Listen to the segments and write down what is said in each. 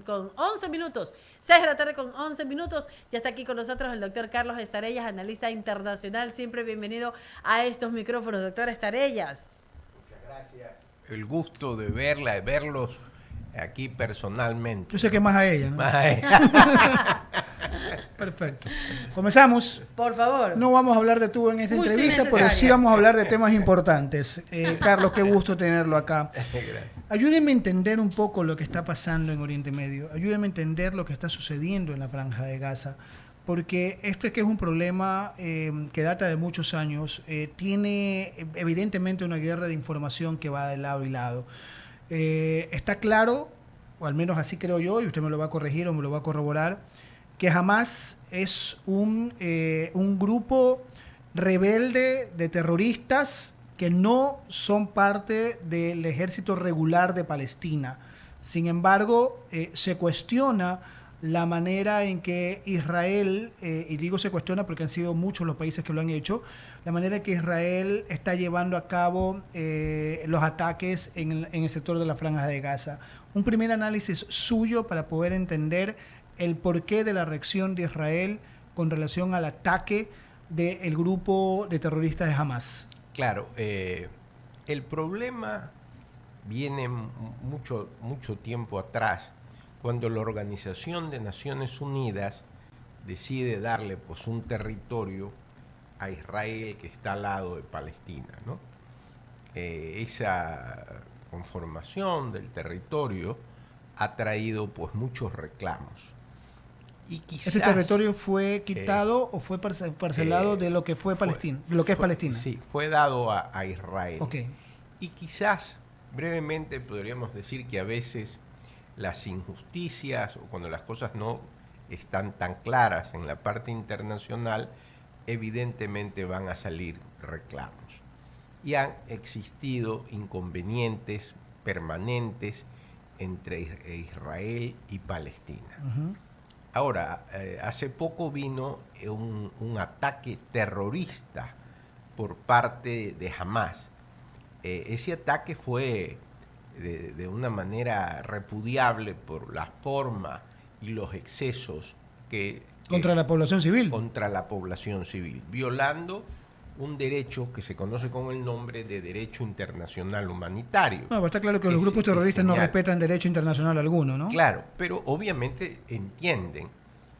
con 11 minutos. 6 de la tarde con 11 minutos. Ya está aquí con nosotros el doctor Carlos Estarellas, analista internacional. Siempre bienvenido a estos micrófonos, doctor Estarellas. Muchas gracias. El gusto de verla, de verlos aquí personalmente. Yo sé que más a ella, ¿no? Más a ella. Perfecto. Comenzamos. Por favor. No vamos a hablar de tú en esta Justo y entrevista, pero necesaria. sí vamos a hablar de temas importantes. Carlos, qué gusto tenerlo acá. Gracias. Ayúdeme a entender un poco lo que está pasando en Oriente Medio. Ayúdeme a entender lo que está sucediendo en la Franja de Gaza. Porque este que es un problema que data de muchos años, tiene evidentemente una guerra de información que va de lado y lado. Está claro, o al menos así creo yo, y usted me lo va a corregir o me lo va a corroborar, que Hamas es un grupo rebelde de terroristas que no son parte del ejército regular de Palestina. Sin embargo, se cuestiona la manera en que Israel, y digo se cuestiona porque han sido muchos los países que lo han hecho, la manera en que Israel está llevando a cabo los ataques en el sector de la Franja de Gaza. Un primer análisis suyo para poder entender el porqué de la reacción de Israel con relación al ataque del grupo de terroristas de Hamas. Claro, el problema viene mucho tiempo atrás, cuando la Organización de Naciones Unidas decide darle pues un territorio a Israel que está al lado de Palestina, ¿no? Esa conformación del territorio ha traído pues muchos reclamos. Y quizás, ¿Este territorio fue quitado o fue parcelado de lo que fue Palestina, de lo que es Palestina? Sí, fue dado a Israel. Okay. Y quizás, brevemente, podríamos decir que a veces las injusticias o cuando las cosas no están tan claras en la parte internacional, evidentemente van a salir reclamos. Y han existido inconvenientes permanentes entre Israel y Palestina. Uh-huh. Ahora, hace poco vino un ataque terrorista por parte de Hamas. Ese ataque fue de una manera repudiable por la forma y los excesos que contra la población civil. Contra la población civil, violando un derecho que se conoce con el nombre de derecho internacional humanitario. No, está claro que los grupos terroristas no respetan derecho internacional alguno, ¿no? Claro, pero obviamente entienden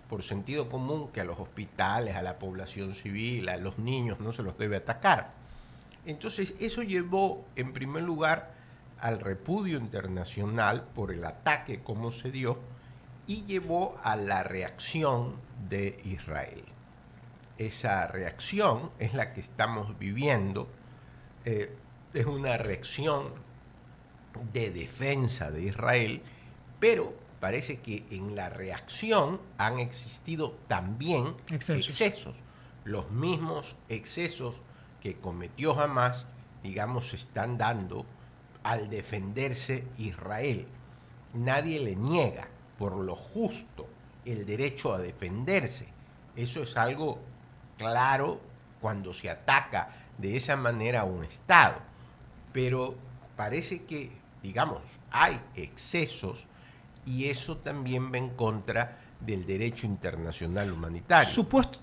por sentido común que a los hospitales, a la población civil, a los niños no se los debe atacar. Entonces eso llevó en primer lugar al repudio internacional por el ataque como se dio y llevó a la reacción de Israel. Esa reacción es la que estamos viviendo, es una reacción de defensa de Israel, pero parece que en la reacción han existido también excesos. Los mismos excesos que cometió Hamas, digamos, se están dando al defenderse Israel. Nadie le niega por lo justo el derecho a defenderse. Eso es algo claro cuando se ataca de esa manera a un Estado. Pero parece que, digamos, hay excesos y eso también va en contra del derecho internacional humanitario.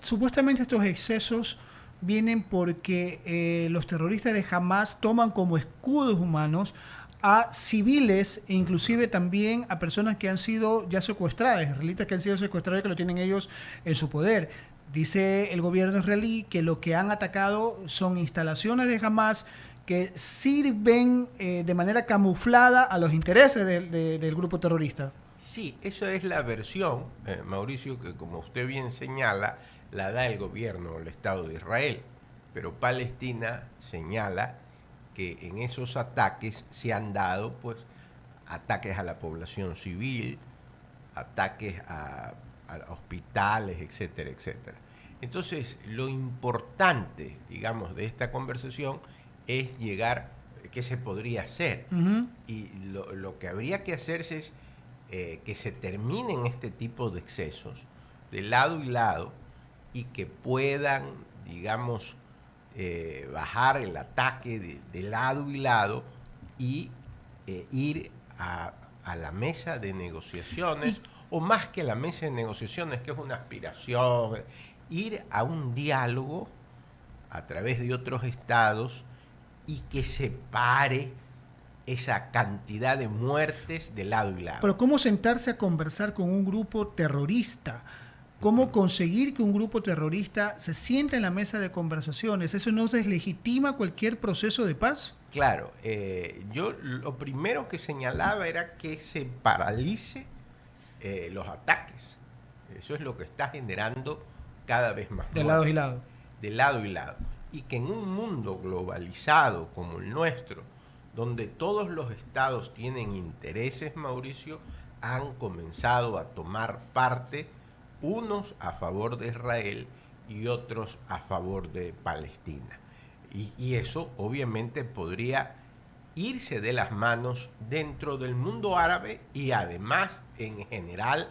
Supuestamente estos excesos vienen porque los terroristas de Hamas toman como escudos humanos a civiles e inclusive también a personas que han sido ya secuestradas, israelitas que han sido secuestradas y que lo tienen ellos en su poder. Dice el gobierno israelí que lo que han atacado son instalaciones de Hamas que sirven de manera camuflada a los intereses del grupo terrorista. Sí, eso es la versión, Mauricio, que como usted bien señala, la da el gobierno, el Estado de Israel. Pero Palestina señala que en esos ataques se han dado pues ataques a la población civil, ataques a hospitales, etcétera, etcétera. Entonces, lo importante, digamos, de esta conversación es llegar, ¿qué se podría hacer? Uh-huh. Y lo que habría que hacerse es que se terminen este tipo de excesos de lado y lado y que puedan, digamos, bajar el ataque de lado y lado y ir a la mesa de negociaciones, o más que la mesa de negociaciones, que es una aspiración, ir a un diálogo a través de otros estados y que separe esa cantidad de muertes de lado y lado. Pero ¿cómo sentarse a conversar con un grupo terrorista? ¿Cómo conseguir que un grupo terrorista se sienta en la mesa de conversaciones? ¿Eso no deslegitima cualquier proceso de paz? Claro, yo lo primero que señalaba era que se paralice los ataques. Eso es lo que está generando cada vez más de lado y lado. De lado y lado. Y que en un mundo globalizado como el nuestro, donde todos los estados tienen intereses, Mauricio, han comenzado a tomar parte, unos a favor de Israel y otros a favor de Palestina. Y eso obviamente podría irse de las manos dentro del mundo árabe y además en general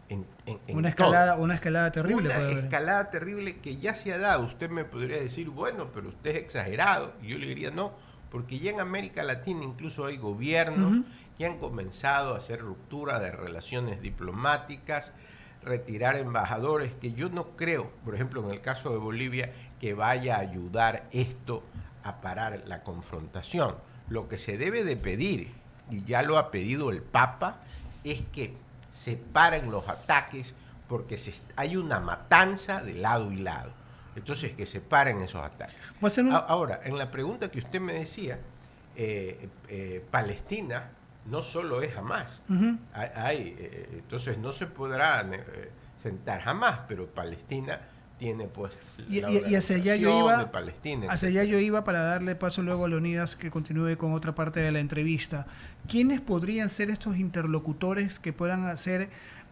en una escalada terrible. Una escalada terrible que ya se ha dado. Usted me podría decir, bueno, pero usted es exagerado. Y yo le diría, no, porque ya en América Latina incluso hay gobiernos que han comenzado a hacer ruptura de relaciones diplomáticas, retirar embajadores, que yo no creo, por ejemplo, en el caso de Bolivia, que vaya a ayudar esto a parar la confrontación. Lo que se debe de pedir, y ya lo ha pedido el Papa, es que se paren los ataques porque hay una matanza de lado y lado. Entonces, que se paren esos ataques. Ahora, en la pregunta que usted me decía, Palestina no solo es Hamás. Entonces, no se podrá sentar jamás, pero Palestina tiene pues y hacia allá yo iba de Palestina, hacia allá yo iba para darle paso luego a Leonidas que continúe con otra parte de la entrevista. ¿Quiénes podrían ser estos interlocutores que puedan hacer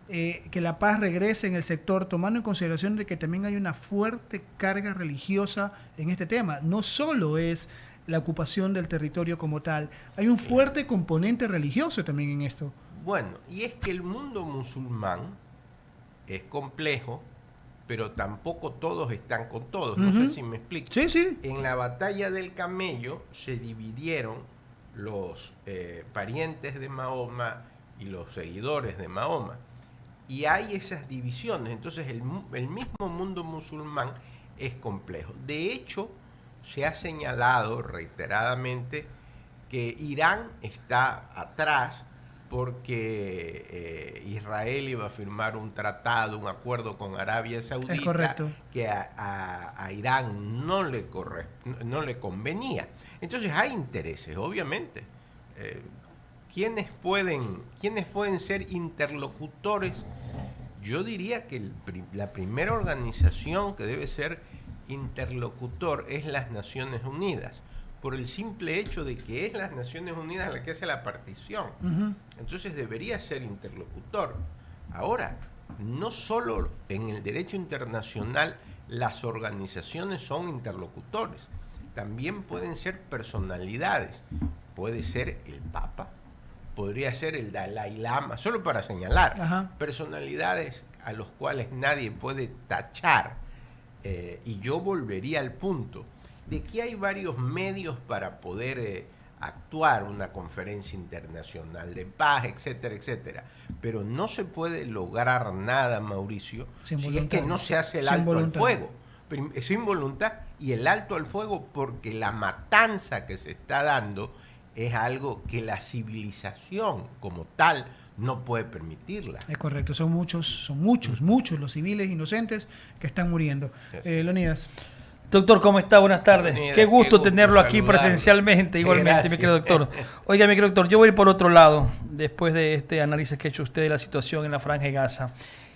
que la paz regrese en el sector, tomando en consideración de que también hay una fuerte carga religiosa en este tema? No solo es la ocupación del territorio como tal, hay un fuerte componente religioso también en esto. Bueno, y es que el mundo musulmán es complejo, pero tampoco todos están con todos. No sé si me explico. Sí, sí. En la batalla del Camello se dividieron los parientes de Mahoma y los seguidores de Mahoma. Y hay esas divisiones. Entonces el mismo mundo musulmán es complejo. De hecho, se ha señalado reiteradamente que Irán está atrás porque Israel iba a firmar un tratado, un acuerdo con Arabia Saudita que a Irán no le convenía. Entonces hay intereses, obviamente. ¿Quiénes pueden ser interlocutores? Yo diría que la primera organización que debe ser interlocutor es las Naciones Unidas, por el simple hecho de que es las Naciones Unidas la que hace la partición. Entonces debería ser interlocutor. Ahora, no solo en el derecho internacional las organizaciones son interlocutores, también pueden ser personalidades. Puede ser el Papa, podría ser el Dalai Lama, solo para señalar personalidades a los cuales nadie puede tachar. Y yo volvería al punto de que hay varios medios para poder actuar, una conferencia internacional de paz, etcétera, etcétera. Pero no se puede lograr nada, Mauricio, si es que no se hace el alto al fuego. Sin voluntad, y el alto al fuego porque la matanza que se está dando es algo que la civilización como tal no puede permitirla. Es correcto, son muchos los civiles inocentes que están muriendo. Leonidas. Doctor, ¿cómo está? Buenas tardes. Qué gusto tenerlo aquí presencialmente, igualmente, mi querido doctor. Oiga, mi querido doctor, yo voy a ir por otro lado, después de este análisis que ha hecho usted de la situación en la Franja de Gaza.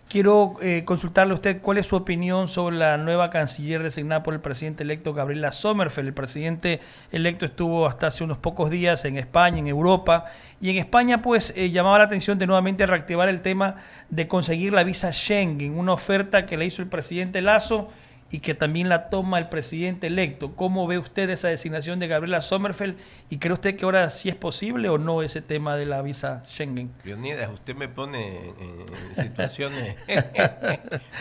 Quiero consultarle a usted cuál es su opinión sobre la nueva canciller designada por el presidente electo Gabriela Sommerfeld. El presidente electo estuvo hasta hace unos pocos días en España, en Europa, y en España pues llamaba la atención de nuevamente reactivar el tema de conseguir la visa Schengen, una oferta que le hizo el presidente Lasso y que también la toma el presidente electo. ¿Cómo ve usted esa designación de Gabriela Sommerfeld? ¿Y cree usted que ahora sí es posible o no ese tema de la visa Schengen? Leonidas, usted me pone en situaciones...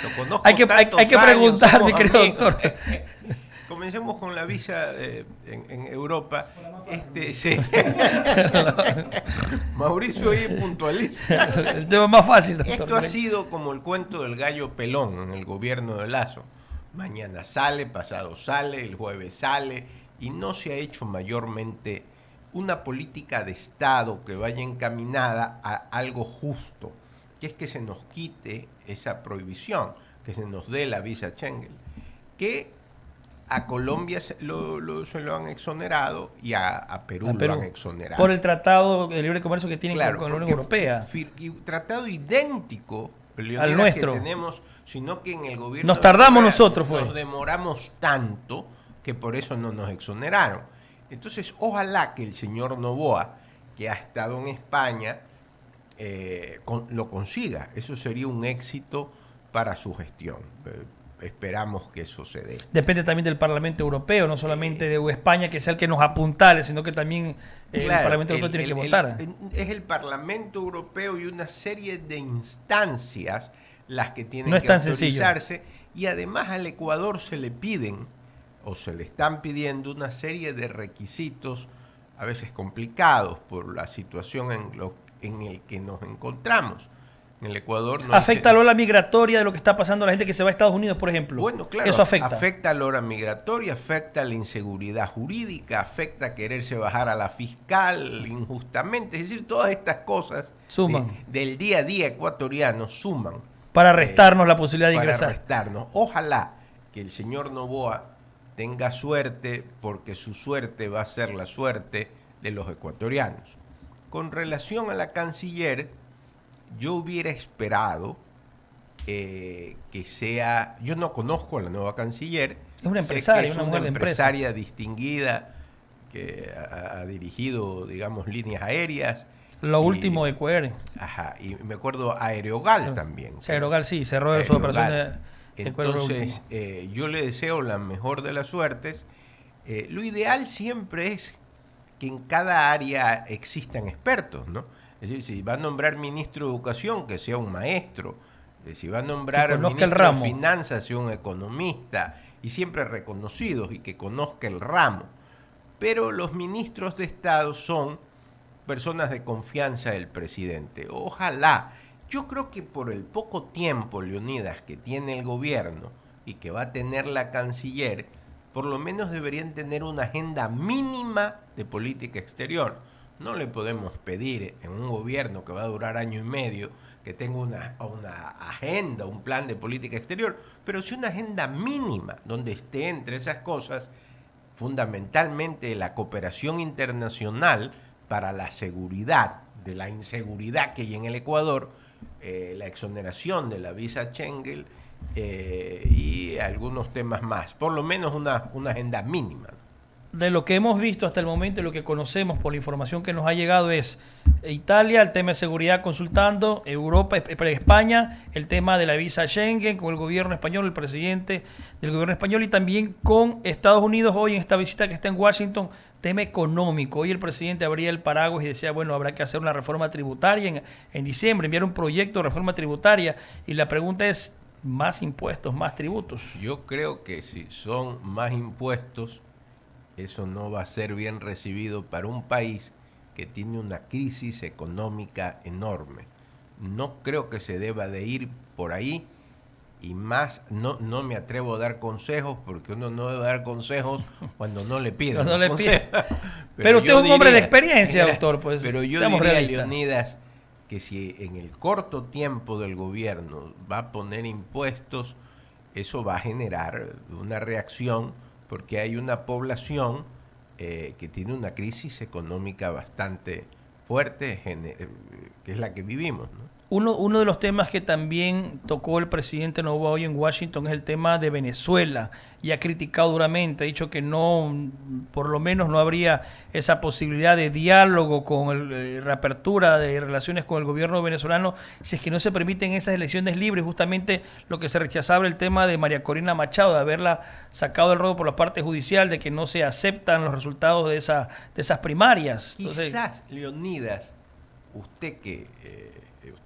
Lo conozco hay que preguntar, mi querido doctor. Comencemos con la visa en Europa. Sí. Mauricio hoy puntualiza. El tema más fácil, doctor. Esto ha sido como el cuento del gallo pelón en el gobierno de Lazo. Mañana sale, pasado sale, el jueves sale, y no se ha hecho mayormente una política de Estado que vaya encaminada a algo justo, que es que se nos quite esa prohibición, que se nos dé la visa Schengen, que a Colombia se lo han exonerado y a Perú lo han exonerado. Por el tratado de libre comercio que tienen con la Unión Europea. Tratado idéntico al nuestro que tenemos, sino que en el gobierno nos tardamos nosotros, nos demoramos tanto que por eso no nos exoneraron. Entonces, ojalá que el señor Noboa, que ha estado en España, lo consiga. Eso sería un éxito para su gestión. Esperamos que eso se dé. Depende también del Parlamento Europeo, no solamente de España, que sea el que nos apuntale, sino que también el Parlamento Europeo tiene que votar. Es el Parlamento Europeo y una serie de instancias las que tienen que autorizarse. Y además al Ecuador se le piden, o se le están pidiendo, una serie de requisitos, a veces complicados por la situación en el que nos encontramos. En el Ecuador no afecta la ola migratoria de lo que está pasando a la gente que se va a Estados Unidos, por ejemplo. Bueno, claro, eso afecta. Afecta a la ola migratoria, afecta a la inseguridad jurídica, afecta a quererse bajar a la fiscal injustamente. Es decir, todas estas cosas suman. Del día a día ecuatoriano suman. Para restarnos la posibilidad de ingresar. Para restarnos. Ojalá que el señor Noboa tenga suerte, porque su suerte va a ser la suerte de los ecuatorianos. Con relación a la canciller, yo hubiera esperado que sea... Yo no conozco a la nueva canciller. Es una empresaria, es una empresaria distinguida que ha dirigido, digamos, líneas aéreas. Lo último de Ecuador. Ajá, y me acuerdo Aerogal también. Sí, Aerogal sí, cerró su operación de Entonces, yo le deseo la mejor de las suertes. Lo ideal siempre es que en cada área existan expertos, ¿no? Es decir, si va a nombrar ministro de Educación, que sea un maestro. Si va a nombrar ministro de Finanzas, sea un economista. Y siempre reconocidos y que conozca el ramo. Pero los ministros de Estado son personas de confianza del presidente. Ojalá. Yo creo que por el poco tiempo, Leonidas, que tiene el gobierno y que va a tener la canciller, por lo menos deberían tener una agenda mínima de política exterior. No le podemos pedir en un gobierno que va a durar año y medio que tenga una agenda, un plan de política exterior, pero sí una agenda mínima donde esté entre esas cosas fundamentalmente la cooperación internacional para la seguridad de la inseguridad que hay en el Ecuador, la exoneración de la visa Schengen y algunos temas más, por lo menos una agenda mínima. De lo que hemos visto hasta el momento y lo que conocemos por la información que nos ha llegado es Italia, el tema de seguridad consultando, Europa, España, el tema de la visa Schengen con el gobierno español, el presidente del gobierno español y también con Estados Unidos hoy en esta visita que está en Washington, tema económico. Hoy el presidente abría el paraguas y decía, bueno, habrá que hacer una reforma tributaria en diciembre, enviar un proyecto de reforma tributaria y la pregunta es, ¿más impuestos, más tributos? Yo creo que si son más impuestos, eso no va a ser bien recibido para un país que tiene una crisis económica enorme. No creo que se deba de ir por ahí y más, no me atrevo a dar consejos porque uno no debe dar consejos cuando no le piden. No le pide. Pero usted es un hombre de experiencia, doctor. Pues, pero yo diría, Leonidas, que si en el corto tiempo del gobierno va a poner impuestos, eso va a generar una reacción porque hay una población que tiene una crisis económica bastante fuerte, que es la que vivimos, ¿no? Uno de los temas que también tocó el presidente Noboa hoy en Washington es el tema de Venezuela y ha criticado duramente, ha dicho que no, por lo menos no habría esa posibilidad de diálogo con reapertura de relaciones con el gobierno venezolano si es que no se permiten esas elecciones libres, justamente lo que se rechazaba el tema de María Corina Machado, de haberla sacado del ruedo por la parte judicial, de que no se aceptan los resultados de esas primarias. Entonces, quizás, Leonidas, usted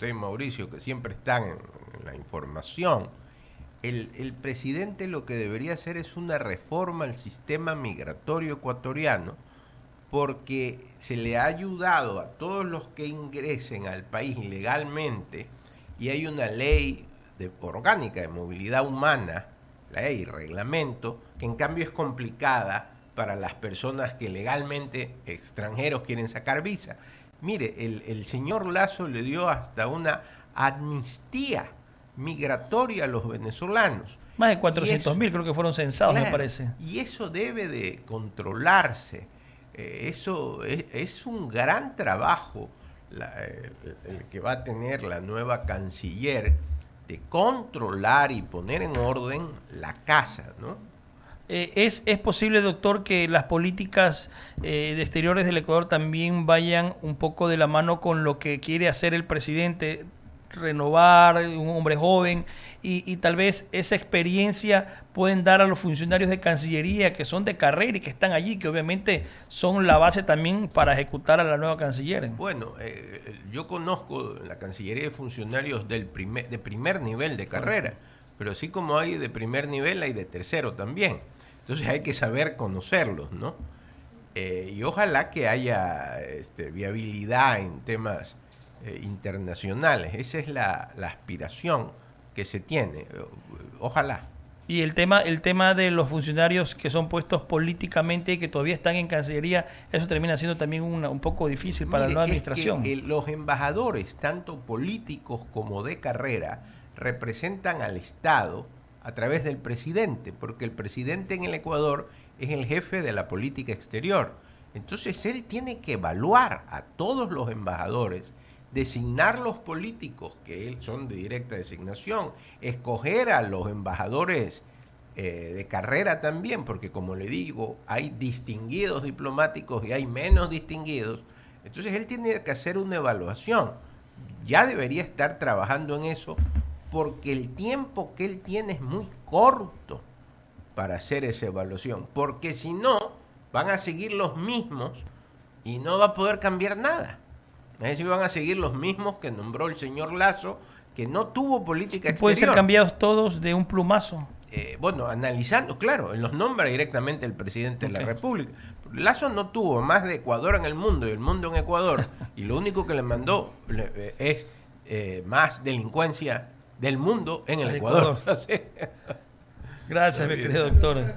y Mauricio, que siempre están en la información, el presidente lo que debería hacer es una reforma al sistema migratorio ecuatoriano porque se le ha ayudado a todos los que ingresen al país ilegalmente, y hay una ley orgánica de movilidad humana, ley, reglamento, que en cambio es complicada para las personas que legalmente, extranjeros, quieren sacar visa. Mire, el señor Lasso le dio hasta una amnistía migratoria a los venezolanos. Más de 400.000 creo que fueron censados, claro, me parece. Y eso debe de controlarse. Eso es un gran trabajo el que va a tener la nueva canciller, de controlar y poner en orden la casa, ¿no? ¿Es posible, doctor, que las políticas de exteriores del Ecuador también vayan un poco de la mano con lo que quiere hacer el presidente? Renovar, un hombre joven, y tal vez esa experiencia pueden dar a los funcionarios de Cancillería que son de carrera y que están allí, que obviamente son la base también para ejecutar a la nueva canciller. Bueno, yo conozco la Cancillería de funcionarios de primer nivel de carrera, pero así como hay de primer nivel, hay de tercero también. Entonces hay que saber conocerlos, ¿no? Y ojalá que haya viabilidad en temas internacionales. Esa es la aspiración que se tiene. Ojalá. Y el tema de los funcionarios que son puestos políticamente y que todavía están en Cancillería, eso termina siendo también un poco difícil para la nueva administración. Es que los embajadores, tanto políticos como de carrera, representan al Estado a través del presidente, porque el presidente en el Ecuador es el jefe de la política exterior. Entonces él tiene que evaluar a todos los embajadores, designar los políticos que son de directa designación, escoger a los embajadores de carrera también, porque como le digo, hay distinguidos diplomáticos y hay menos distinguidos. Entonces él tiene que hacer una evaluación. Ya debería estar trabajando en eso, porque el tiempo que él tiene es muy corto para hacer esa evaluación, porque si no, van a seguir los mismos y no va a poder cambiar nada. Es decir, van a seguir los mismos que nombró el señor Lasso, que no tuvo política exterior. ¿Pueden ser cambiados todos de un plumazo? Bueno, analizando, claro, los nombra directamente el presidente de la República. Lasso no tuvo más de Ecuador en el mundo y el mundo en Ecuador, y lo único que le mandó es más delincuencia del mundo en el Ecuador. Gracias, mi querido doctor.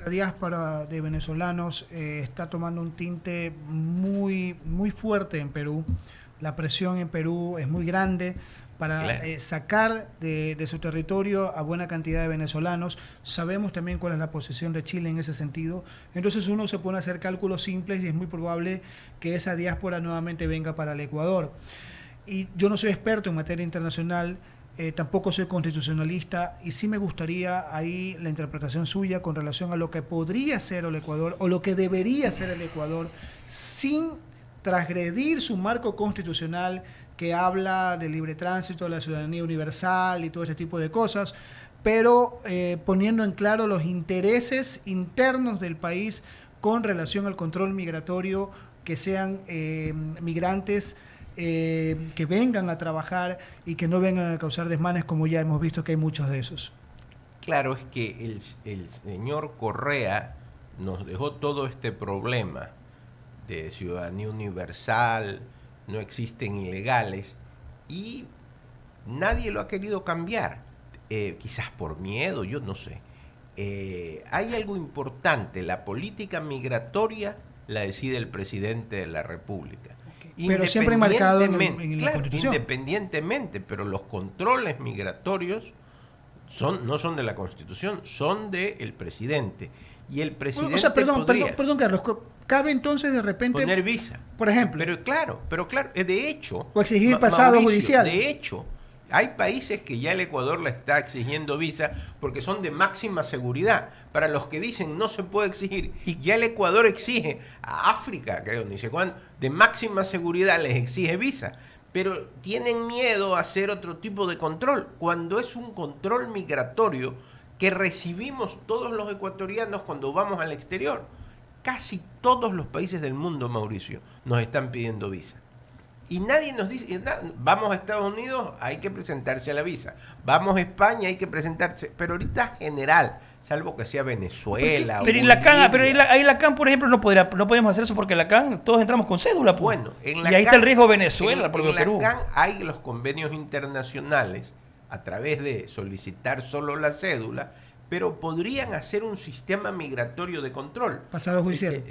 La diáspora de venezolanos está tomando un tinte muy fuerte en Perú. La presión en Perú es muy grande para sacar de su territorio a buena cantidad de venezolanos. Sabemos también cuál es la posición de Chile en ese sentido. Entonces uno se pone a hacer cálculos simples y es muy probable que esa diáspora nuevamente venga para el Ecuador. Y yo no soy experto en materia internacional, tampoco soy constitucionalista, y sí me gustaría ahí la interpretación suya con relación a lo que podría ser el Ecuador o lo que debería ser el Ecuador sin transgredir su marco constitucional que habla de libre tránsito, de la ciudadanía universal y todo ese tipo de cosas, pero poniendo en claro los intereses internos del país con relación al control migratorio, que sean migrantes que vengan a trabajar y que no vengan a causar desmanes, como ya hemos visto que hay muchos de esos. Claro, es que el señor Correa nos dejó todo este problema de ciudadanía universal, no existen ilegales, y nadie lo ha querido cambiar, quizás por miedo, yo no sé. Hay algo importante, la política migratoria la decide el presidente de la República. Pero siempre marcado en la Constitución. Independientemente, pero los controles migratorios no son de la Constitución, son del presidente. Y el presidente perdón, Carlos, ¿cabe entonces de repente poner visa? Por ejemplo. Pero claro, de hecho... O exigir pasado judicial. De hecho, hay países que ya el Ecuador le está exigiendo visa porque son de máxima seguridad. Para los que dicen no se puede exigir, y ya el Ecuador exige a África, creo, ni sé cuándo, de máxima seguridad les exige visa. Pero tienen miedo a hacer otro tipo de control, cuando es un control migratorio que recibimos todos los ecuatorianos cuando vamos al exterior. Casi todos los países del mundo, Mauricio, nos están pidiendo visa. Y nadie nos dice, vamos a Estados Unidos, hay que presentarse a la visa. Vamos a España, hay que presentarse. Pero ahorita general, salvo que sea Venezuela. Pero, ahí Lacan, por ejemplo, no podemos hacer eso porque Lacan todos entramos con cédula. Pues. Bueno, y ahí está el riesgo Venezuela, porque en Perú. Lacan hay los convenios internacionales a través de solicitar solo la cédula, pero podrían hacer un sistema migratorio de control. Pasado judicial.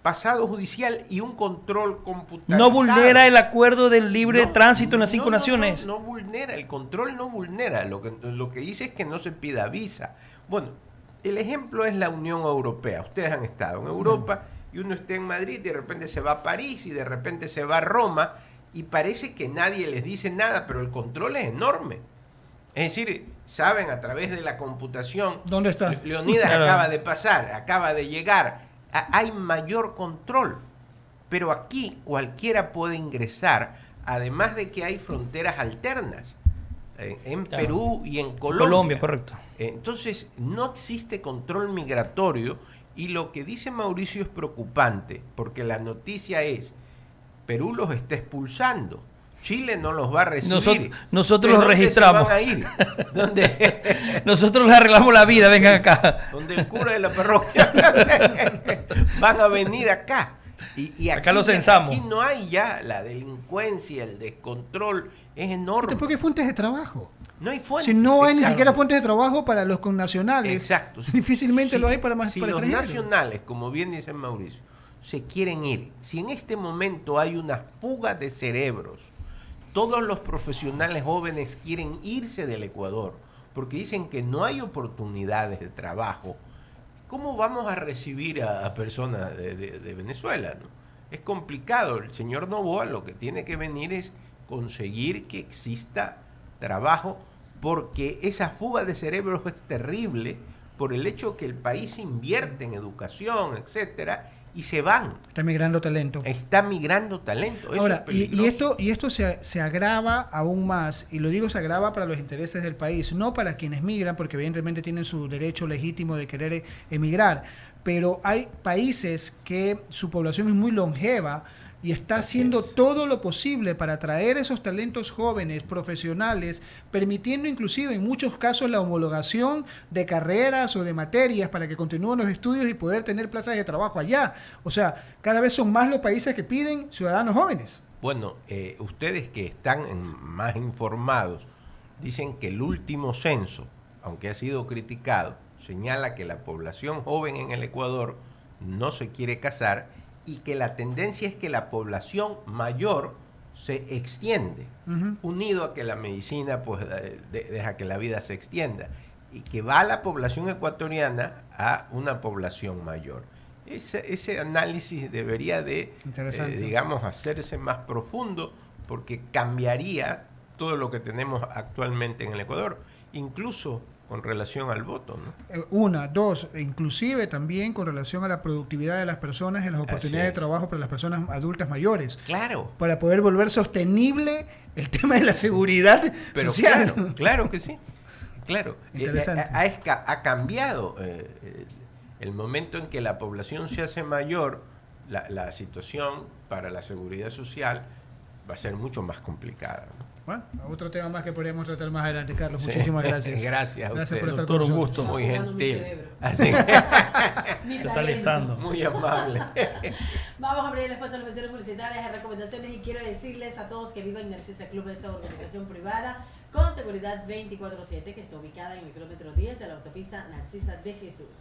Pasado judicial y un control computarizado. No vulnera el acuerdo del libre tránsito en las 5 naciones. No vulnera, el control no vulnera. Lo que dice es que no se pida visa. Bueno, el ejemplo es la Unión Europea. Ustedes han estado en Europa y uno está en Madrid, de repente se va a París y de repente se va a Roma y parece que nadie les dice nada, pero el control es enorme. Es decir, saben a través de la computación. ¿Dónde está? Leonidas acaba de pasar, acaba de llegar. Hay mayor control. Pero aquí cualquiera puede ingresar, además de que hay fronteras alternas en Perú y en Colombia. Colombia, correcto. Entonces, no existe control migratorio y lo que dice Mauricio es preocupante, porque la noticia es, Perú los está expulsando. Chile no los va a recibir. Nosotros los registramos. ¿Dónde se van a ir? ¿Dónde? Nosotros les arreglamos la vida, vengan acá. Donde el cura de la parroquia van a venir acá. Y acá lo censamos. Aquí no hay ya la delincuencia, el descontrol, es enorme. Porque hay fuentes de trabajo. No hay fuentes. Si no hay ni siquiera fuentes de trabajo para los connacionales, exacto. difícilmente lo hay para más si para los extranjeros. nacionales, como bien dice Mauricio, se quieren ir, si en este momento hay una fuga de cerebros, todos los profesionales jóvenes quieren irse del Ecuador porque dicen que no hay oportunidades de trabajo. ¿Cómo vamos a recibir a personas de Venezuela? ¿No? Es complicado. El señor Noboa lo que tiene que venir es conseguir que exista trabajo, porque esa fuga de cerebros es terrible por el hecho que el país invierte en educación, etcétera, y se van. Está migrando talento. Está migrando talento. Eso Ahora, es y esto se agrava aún más, y lo digo, se agrava para los intereses del país, no para quienes migran, porque evidentemente tienen su derecho legítimo de querer emigrar, pero hay países que su población es muy longeva y está haciendo todo lo posible para atraer esos talentos jóvenes, profesionales, permitiendo inclusive en muchos casos la homologación de carreras o de materias para que continúen los estudios y poder tener plazas de trabajo allá. O sea, cada vez son más los países que piden ciudadanos jóvenes. Bueno, ustedes que están más informados, dicen que el último censo, aunque ha sido criticado, señala que la población joven en el Ecuador no se quiere casar y que la tendencia es que la población mayor se extiende, unido a que la medicina pues deja que la vida se extienda, y que va la población ecuatoriana a una población mayor. Ese análisis debería de, digamos, hacerse más profundo, porque cambiaría todo lo que tenemos actualmente en el Ecuador, incluso con relación al voto, ¿no? Una, dos, inclusive también con relación a la productividad de las personas y las oportunidades de trabajo para las personas adultas mayores. Claro. Para poder volver sostenible el tema de la seguridad social. Claro, claro que sí. Claro. Interesante. Ha cambiado el momento en que la población se hace mayor, la situación para la seguridad social va a ser mucho más complicada, ¿no? Bueno, otro tema más que podríamos tratar más adelante, Carlos. Muchísimas gracias. Gracias por estar Doctor, con un nosotros. gusto. Muy gentil. Mi está talento. alistando. Muy amable. Vamos a abrir el espacio a las menciones publicitarias y recomendaciones, y quiero decirles a todos que vivan en Narcisa Club, esta organización privada con seguridad 24/7 que está ubicada en el kilómetro 10 de la autopista Narcisa de Jesús.